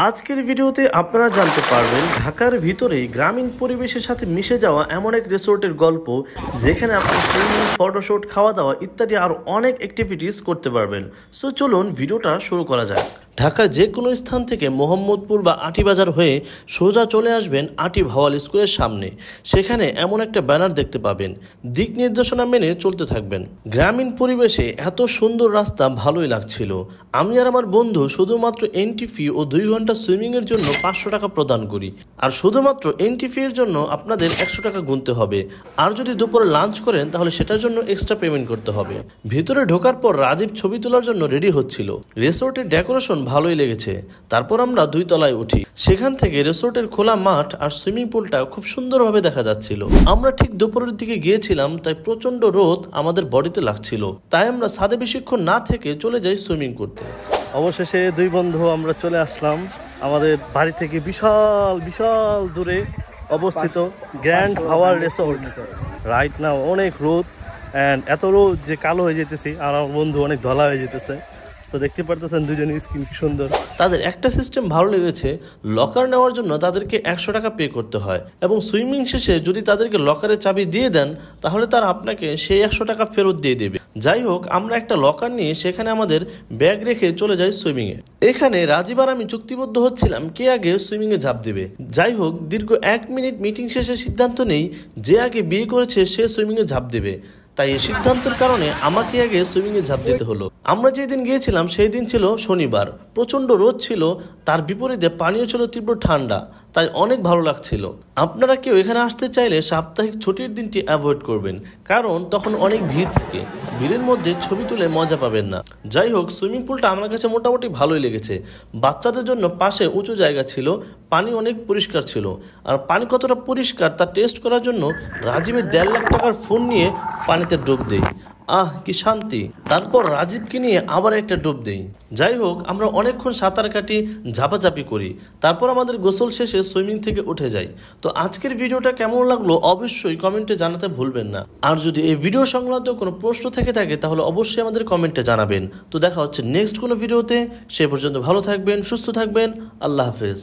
আজকের ভিডিওতে আপনারা জানতে পারবেন ঢাকার ভিতরেই গ্রামীণ পরিবেশের সাথে মিশে যাওয়া এমন এক রিসোর্টের গল্প, যেখানে আপনি সুইমিং, ফটোশুট, খাওয়া দাওয়া ইত্যাদি আরও অনেক অ্যাক্টিভিটিস করতে পারবেন। সো চলুন ভিডিওটা শুরু করা যাক। ঢাকার যে কোনো স্থান থেকে মোহাম্মদপুর বা আটিবাজার হয়ে সোজা চলে আসবেন আটি ভাওয়াল স্কুলের সামনে। সেখানে এমন একটা ব্যানার দেখতে পাবেন, দিক নির্দেশনা মেনে চলতে থাকবেন। গ্রামীণ পরিবেশে এত সুন্দর রাস্তা ভালোই লাগছিল। আমি আর আমার বন্ধু শুধুমাত্র এন্ট্রি ফি ও 2 ঘন্টা সুইমিংয়ের জন্য 500 টাকা প্রদান করি। আর শুধুমাত্র এন্ট্রি ফি এর জন্য আপনাদের 100 টাকা গুনতে হবে। আর যদি দুপুরে লাঞ্চ করেন তাহলে সেটার জন্য এক্সট্রা পেমেন্ট করতে হবে। ভিতরে ঢোকার পর রাজীব ছবি তোলার জন্য রেডি হচ্ছিল। রিসোর্টের ডেকোরেশন ভালোই লেগেছে। তারপর আমরা 2 তলায় উঠি। সেখান থেকে রিসোর্টের খোলা মাঠ আর সুইমিং পুলটা খুব সুন্দরভাবে দেখা যাচ্ছিল। আমরা ঠিক দুপুরের দিকে গিয়েছিলাম, তাই প্রচন্ড রোদ আমাদের বডিতে লাগছিল। তাই আমরা ছাদে বেশিক্ষণ না থেকে চলে যাই সুইমিং করতে। অবশেষে 2 বন্ধু আমরা চলে আসলাম আমাদের বাড়ি থেকে বিশাল বিশাল দূরে অবস্থিত grand Bhawal resort. Right now অনেক রোদ, অ্যান্ড এত রোদ যে কালো হয়ে যেতেছি, আর আমার বন্ধু অনেক ধলা হয়ে যেতেছে। সো দেখতে পারতেছেন দুজনের স্কিন কি সুন্দর। তাদের একটা সিস্টেম ভালো লেগেছে, লকার নেওয়ার জন্য তাদেরকে 100 টাকা পে করতে হয়, এবং সুইমিং শেষে যদি তাদেরকে লকারের চাবি দিয়ে দেন তাহলে তারা আপনাকে সেই 100 টাকা ফেরত দিয়ে দেবে। যাই হোক, আমরা একটা লকার নিয়ে সেখানে আমাদের ব্যাগ রেখে চলে যাই সুইমিংয়ে। এখানে রাজীব আর আমি চুক্তিবদ্ধ হচ্ছিলাম কে আগে সুইমিংয়ে ঝাঁপ দেবে। যাই হোক, দীর্ঘ 1 মিনিট মিটিং শেষে সিদ্ধান্ত নেই যে আগে বিয়ে করেছে সে সুইমিংয়ে ঝাঁপ দেবে। তাই এই সিদ্ধান্তের কারণে আমাকে আগে সুইমিংয়ে ঝাঁপ দিতে হলো। আমরা যেদিন গিয়েছিলাম সেই দিন ছিল শনিবার। প্রচণ্ড রোদ ছিল, তার বিপরীতে পানীয় ছিল তীব্র ঠান্ডা, তাই অনেক ভালো লাগছিল। আপনারা কেউ এখানে আসতে চাইলে সাপ্তাহিক ছুটির দিনটি অ্যাভয়েড করবেন, কারণ তখন অনেক ভিড় থাকে। ভিড়ের মধ্যে ছবি তুলে মজা পাবেন না। যাই হোক, সুইমিং পুলটা আমার কাছে মোটামুটি ভালোই লেগেছে। বাচ্চাদের জন্য পাশে উঁচু জায়গা ছিল, পানি অনেক পরিষ্কার ছিল। আর পানি কতটা পরিষ্কার তা টেস্ট করার জন্য রাজীবের 1.5 লাখ টাকার ফোন নিয়ে পানিতে ডুব দেই। আহ, কি শান্তি। তারপর রাজীবকে নিয়ে আবার একটা ডুব দেই। যাই হোক, আমরা অনেকক্ষণ সাঁতার কাটি, ঝাপাঝাপি করি। তারপর আমাদের গোসল শেষে সুইমিং থেকে উঠে যাই। তো আজকের ভিডিওটা কেমন লাগলো অবশ্যই কমেন্টে জানাতে ভুলবেন না। আর যদি এই ভিডিও সংক্রান্ত কোনো প্রশ্ন থেকে থাকে তাহলে অবশ্যই আমাদের কমেন্টে জানাবেন। তো দেখা হচ্ছে নেক্সট কোনো ভিডিওতে। সে পর্যন্ত ভালো থাকবেন, সুস্থ থাকবেন। আল্লাহ হাফেজ।